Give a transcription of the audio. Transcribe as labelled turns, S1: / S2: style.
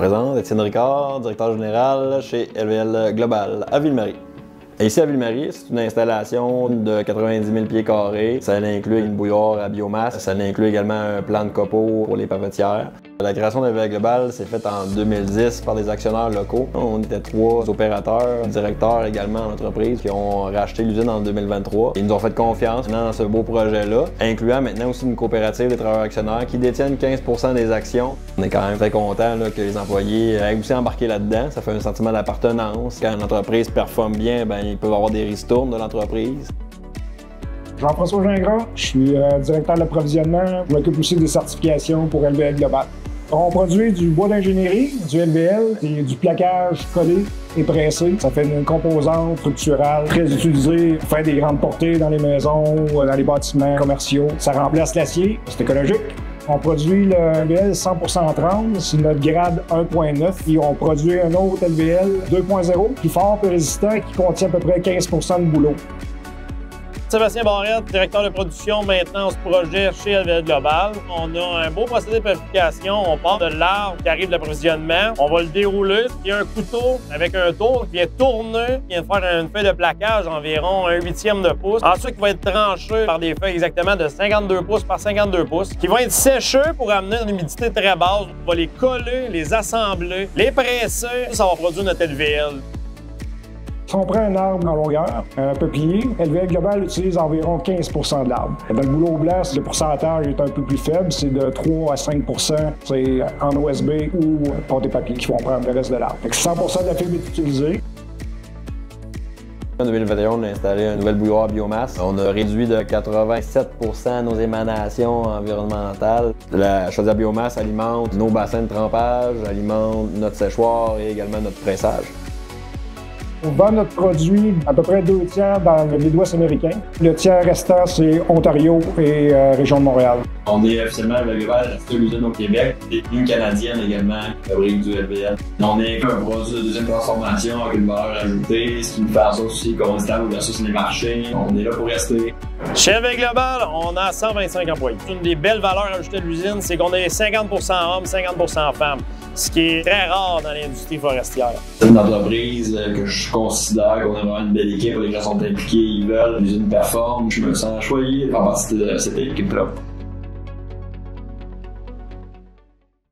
S1: présente Étienne Ricard, directeur général chez LVL Global à Ville-Marie. Ici à Ville-Marie, c'est une installation de 90 000 pieds carrés. Ça inclut une bouilloire à biomasse. Ça inclut également un plan de copeaux pour les papetières. La création de LVL Global s'est faite en 2010 par des actionnaires locaux. On était 3 opérateurs, directeurs également en entreprise qui ont racheté l'usine en 2023. Ils nous ont fait confiance dans ce beau projet-là, incluant maintenant aussi une coopérative des travailleurs actionnaires qui détiennent 15 % des actions. On est quand même très content que les employés aient aussi embarqué là-dedans. Ça fait un sentiment d'appartenance. Quand une entreprise performe bien, ils peuvent avoir des ristournes de l'entreprise.
S2: Jean-François Gingras, je suis directeur de l'approvisionnement. Je m'occupe aussi des certifications pour LVL Global. On produit du bois d'ingénierie, du LVL, et du plaquage collé et pressé. Ça fait une composante structurale très utilisée pour faire des grandes portées dans les maisons, dans les bâtiments commerciaux. Ça remplace l'acier, c'est écologique. On produit le LVL 100% en tremble, c'est notre grade 1.9. Et on produit un autre LVL 2.0, plus fort, plus résistant, qui contient à peu près 15 % de boulot.
S3: Sébastien Barrette, directeur de production maintenant ce projet chez LVL Global. On a un beau procédé de purification. On part de l'arbre qui arrive de l'approvisionnement. On va le dérouler. Il y a un couteau avec un tour qui vient tourner, qui vient faire une feuille de plaquage environ 1/8 de pouce. Ensuite, qui va être tranché par des feuilles exactement de 52 pouces par 52 pouces, qui vont être séchées pour amener une humidité très basse. On va les coller, les assembler, les presser. Ça va produire notre LVL.
S2: Si on prend un arbre en longueur, un peuplier, LVL Global utilise environ 15 % de l'arbre. Dans le boulot blanc, le pourcentage est un peu plus faible, c'est de 3 à 5 %. C'est en OSB ou pâte et papier qui vont prendre le reste de l'arbre. 100 % de la fibre est utilisée.
S1: En 2021, on a installé une nouvelle bouilloire à biomasse. On a réduit de 87 % nos émanations environnementales. La chaudière biomasse alimente nos bassins de trempage, alimente notre séchoir et également notre pressage.
S2: On vend notre produit à peu près 2 tiers dans le Midwest américain. Le tiers restant, c'est Ontario et région de Montréal.
S4: On est officiellement LVL Global, la seule usine au Québec, et une canadienne également qui fabrique du LVL. On est un produit de deuxième transformation avec une valeur ajoutée, ce qui nous fait en sorte aussi qu'on est stable versus les marchés. On est là pour rester.
S3: Chez LVL Global, on a 125 employés. Une des belles valeurs ajoutées de l'usine, c'est qu'on est 50 % hommes, 50 % femmes, ce qui est très rare dans l'industrie forestière.
S4: C'est une entreprise que je considère qu'on a vraiment une belle équipe, les gens sont impliqués, ils veulent, l'usine performe, je me sens choyé de faire partie de cette équipe-là.